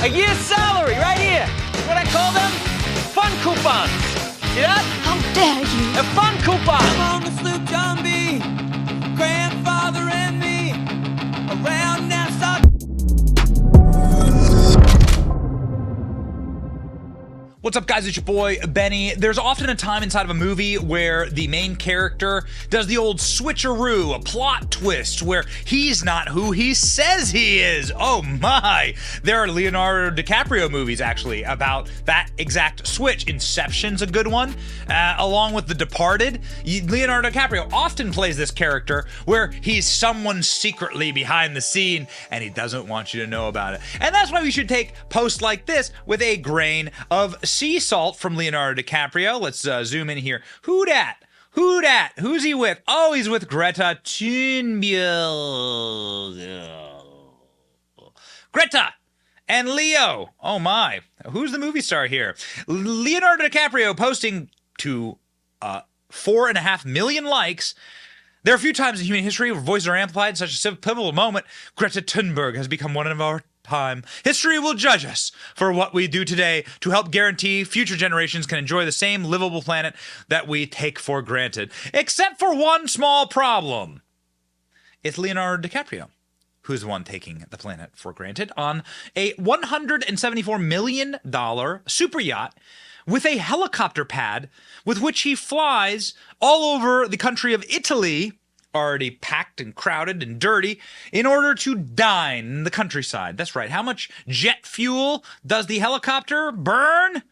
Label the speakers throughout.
Speaker 1: A year's salary right here. What I call them? Fun coupons. See that?
Speaker 2: How dare you?
Speaker 1: A fun coupon.
Speaker 3: I'm on the sloop John B. Grandfather and me. Around Nassau.
Speaker 4: What's up, guys? It's your boy, Benny. There's often a time inside of a movie where the main character does the old switcheroo, a plot twist, where he's not who he says he is. Oh my! There are Leonardo DiCaprio movies, actually, about that exact switch. Inception's a good one, along with The Departed. Leonardo DiCaprio often plays this character where he's someone secretly behind the scene, and he doesn't want you to know about it. And that's why we should take posts like this with a grain of sea salt from Leonardo DiCaprio. Let's zoom in here. Who dat? Who dat? Who's he with? Oh, he's with Greta Thunberg. Greta and Leo. Oh my. Who's the movie star here? Leonardo DiCaprio posting to 4.5 million likes. There are a few times in human history where voices are amplified in such a pivotal moment. Greta Thunberg has become one of our time. History will judge us for what we do today to help guarantee future generations can enjoy the same livable planet that we take for granted. Except for one small problem. It's Leonardo DiCaprio who's the one taking the planet for granted on a $174 million super yacht with a helicopter pad with which he flies all over the country of Italy, already packed and crowded and dirty, in order to dine in the countryside. That's right. How much jet fuel does the helicopter burn?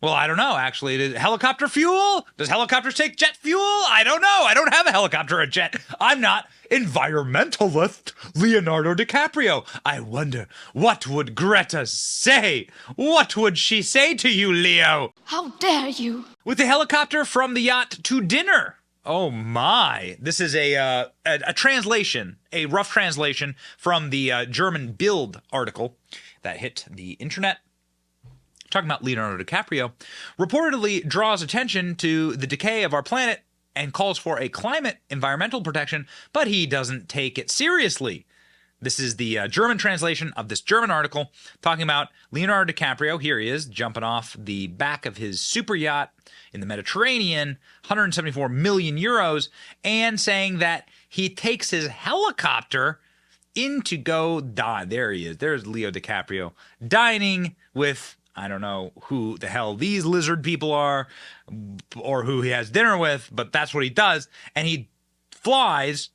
Speaker 4: Well, I don't know, actually. Is it helicopter fuel? Does helicopters take jet fuel? I don't know. I don't have a helicopter or a jet. I'm not environmentalist Leonardo DiCaprio. I wonder, what would Greta say? What would she say to you, Leo?
Speaker 2: How dare you?
Speaker 4: With the helicopter from the yacht to dinner. Oh my. This is a translation, a rough translation from the German Bild article that hit the internet. Talking about Leonardo DiCaprio, reportedly draws attention to the decay of our planet and calls for a climate environmental protection, but he doesn't take it seriously. This is the German translation of this German article talking about Leonardo DiCaprio. Here he is, jumping off the back of his super yacht in the Mediterranean, 174 million euros, and saying that he takes his helicopter in to go dine. There he is. There's Leo DiCaprio dining with, I don't know who the hell these lizard people are or who he has dinner with, but that's what he does. And he flies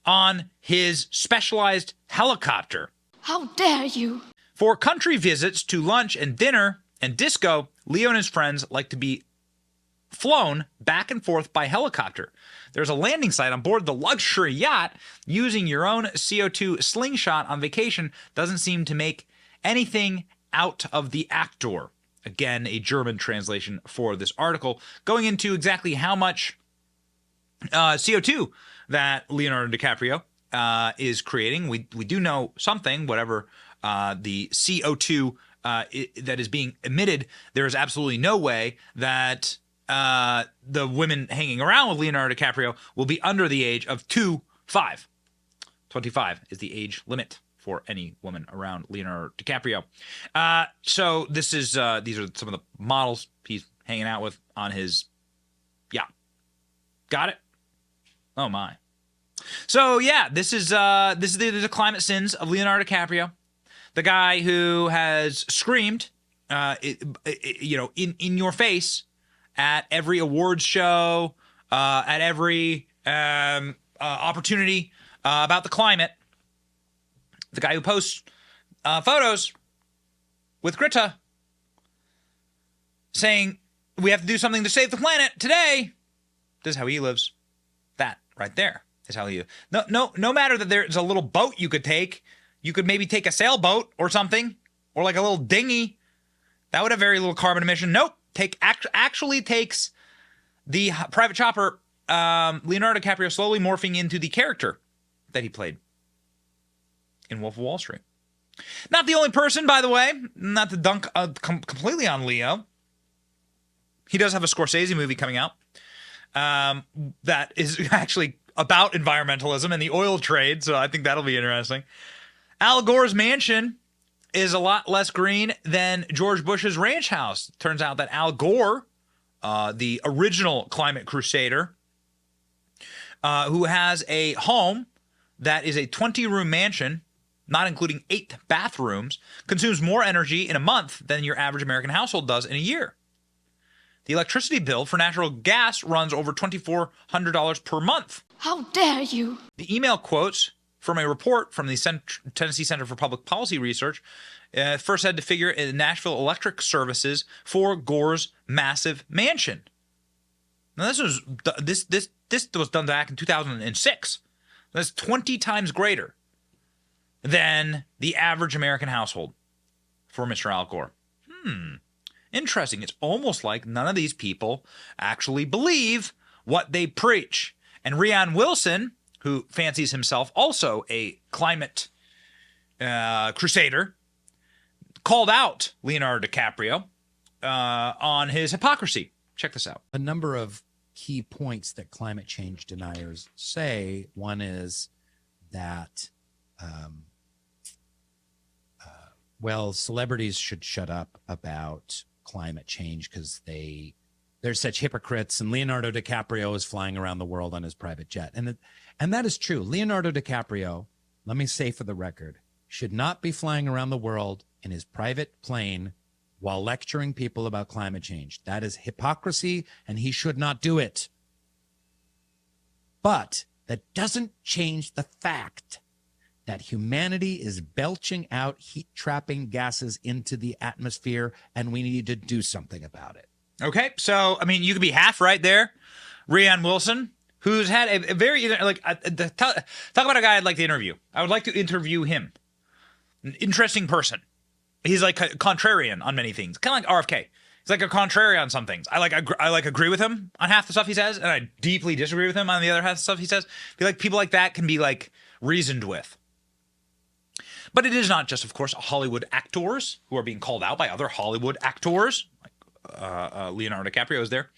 Speaker 4: on his specialized helicopter.
Speaker 2: How dare you?
Speaker 4: For country visits to lunch and dinner and disco, Leo and his friends like to be flown back and forth by helicopter. There's a landing site on board the luxury yacht. Using your own CO2 slingshot on vacation doesn't seem to make anything out of the actor. Again, a German translation for this article, going into exactly how much CO2 that Leonardo DiCaprio is creating. We do know something, whatever the CO2 that is being emitted. There is absolutely no way that the women hanging around with Leonardo DiCaprio will be under the age of 25. 25 is the age limit for any woman around Leonardo DiCaprio. So this is these are some of the models he's hanging out with on his yacht. Got it? Oh my. So yeah, this is the climate sins of Leonardo DiCaprio, the guy who has screamed, in your face at every awards show, at every opportunity about the climate. The guy who posts photos with Greta saying we have to do something to save the planet today. This is how he lives. That right there is how he lives. No matter that there's a little boat you could take. You could maybe take a sailboat or something, or like a little dinghy. That would have very little carbon emission. Nope. Actually takes the private chopper, Leonardo DiCaprio slowly morphing into the character that he played in Wolf of Wall Street. Not the only person, by the way, not to dunk completely on Leo. He does have a Scorsese movie coming out that is actually about environmentalism and the oil trade, so I think that'll be interesting. Al Gore's mansion is a lot less green than George Bush's ranch house. Turns out that Al Gore, the original climate crusader, who has a home that is a 20-room mansion, not including 8 bathrooms, consumes more energy in a month than your average American household does in a year. The electricity bill for natural gas runs over $2,400 per month.
Speaker 2: How dare you?
Speaker 4: The email quotes from a report from the Tennessee Center for Public Policy Research first had to figure in Nashville electric services for Gore's massive mansion. Now this was done back in 2006. That's 20 times greater than the average American household for Mr. Al Gore. Interesting. It's almost like none of these people actually believe what they preach. And Rian Wilson, who fancies himself also a climate crusader, called out Leonardo DiCaprio on his hypocrisy. Check this out.
Speaker 5: A number of key points that climate change deniers say. One is that, celebrities should shut up about climate change because they're such hypocrites, and Leonardo DiCaprio is flying around the world on his private jet. And that is true. Leonardo DiCaprio, let me say for the record, should not be flying around the world in his private plane while lecturing people about climate change. That is hypocrisy, and he should not do it. But that doesn't change the fact that humanity is belching out heat-trapping gases into the atmosphere, and we need to do something about it.
Speaker 4: Okay, so, I mean, you could be half right there. Rian Wilson, who's had a very, talk about a guy I'd like to interview. I would like to interview him. An interesting person. He's like contrarian on many things, kind of like RFK. He's like a contrarian on some things. I agree with him on half the stuff he says, and I deeply disagree with him on the other half of the stuff he says. I feel like people like that can be like reasoned with. But it is not just, of course, Hollywood actors who are being called out by other Hollywood actors. Like Leonardo DiCaprio is there.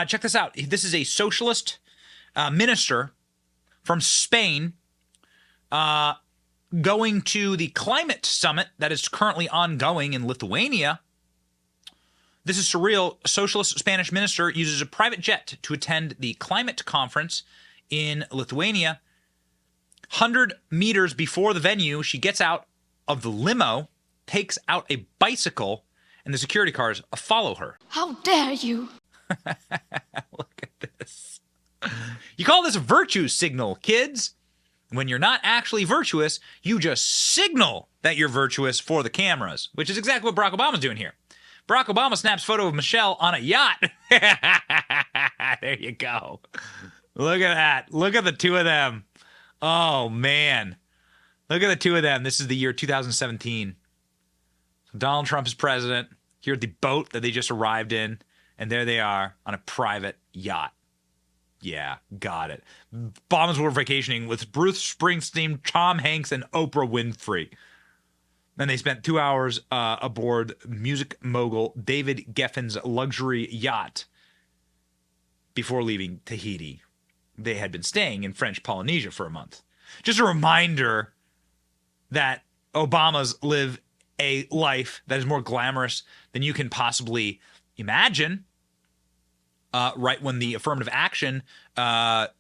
Speaker 4: Check this out. This is a socialist minister from Spain going to the climate summit that is currently ongoing in Lithuania. This is surreal. A socialist Spanish minister uses a private jet to attend the climate conference in Lithuania. 100 meters before the venue, she gets out of the limo, takes out a bicycle, and the security cars follow her.
Speaker 2: How dare you?
Speaker 4: Look at this. You call this a virtue signal, kids. When you're not actually virtuous, you just signal that you're virtuous for the cameras, which is exactly what Barack Obama's doing here. Barack Obama snaps photo of Michelle on a yacht. There you go. Look at that. Look at the two of them. Oh, man. Look at the two of them. This is the year 2017. So Donald Trump is president. Here at the boat that they just arrived in. And there they are on a private yacht. Yeah, got it. Obama's were vacationing with Bruce Springsteen, Tom Hanks, and Oprah Winfrey. Then they spent 2 hours aboard music mogul David Geffen's luxury yacht before leaving Tahiti. They had been staying in French Polynesia for a month. Just a reminder that Obamas live a life that is more glamorous than you can possibly imagine. Right when the affirmative action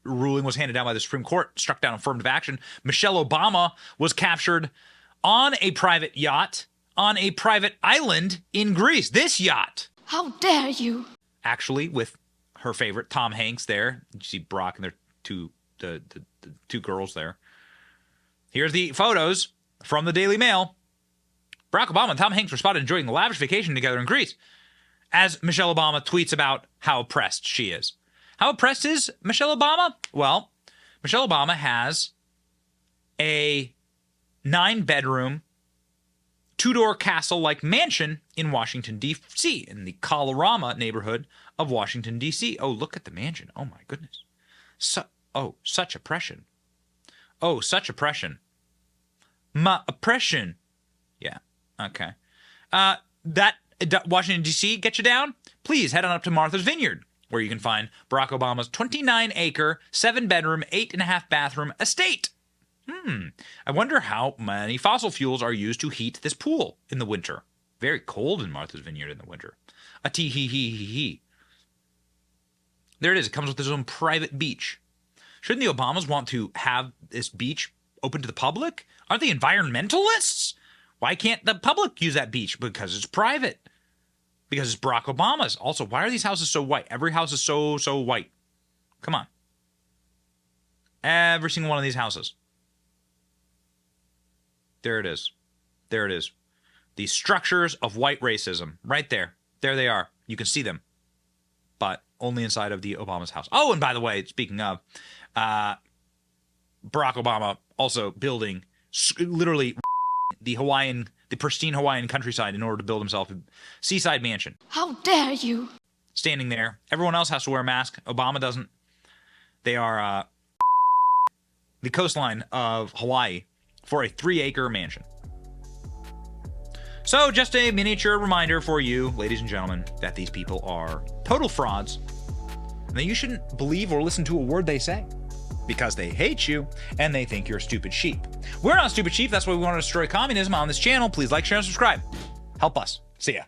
Speaker 4: ruling was handed down by the Supreme Court, struck down affirmative action, Michelle Obama was captured on a private yacht on a private island in Greece. This yacht.
Speaker 2: How dare you?
Speaker 4: Actually, with her favorite, Tom Hanks there. You see Brock and their the two girls there. Here's the photos from the Daily Mail. Barack Obama and Tom Hanks were spotted enjoying a lavish vacation together in Greece, as Michelle Obama tweets about how oppressed she is. How oppressed is Michelle Obama? Well, Michelle Obama has a 9-bedroom, 2-door castle-like mansion in Washington, D.C., in the Colorama neighborhood of Washington, D.C. Oh, look at the mansion. Oh, my goodness. Such oppression. Oh, such oppression. My oppression. Yeah, okay. That Washington, D.C. get you down? Please head on up to Martha's Vineyard, where you can find Barack Obama's 29-acre, 7-bedroom, 8.5-bathroom estate. I wonder how many fossil fuels are used to heat this pool in the winter. Very cold in Martha's Vineyard in the winter. A tee hee hee hee hee. There it is. It comes with its own private beach. Shouldn't the Obamas want to have this beach open to the public? Aren't they environmentalists? Why can't the public use that beach? Because it's private. Because it's Barack Obama's. Also, why are these houses so white? Every house is so white. Come on. Every single one of these houses. There it is. There it is. The structures of white racism. Right there. There they are. You can see them. But only inside of the Obama's house. Oh, and by the way, speaking of, Barack Obama also building literally the pristine Hawaiian countryside in order to build himself a seaside mansion.
Speaker 2: How dare you?
Speaker 4: Standing there. Everyone else has to wear a mask. Obama doesn't. They are the coastline of Hawaii for a 3-acre mansion. So just a miniature reminder for you, ladies and gentlemen, that these people are total frauds and that you shouldn't believe or listen to a word they say because they hate you and they think you're a stupid sheep. We're not stupid sheep. That's why we want to destroy communism on this channel. Please like, share, and subscribe. Help us. See ya.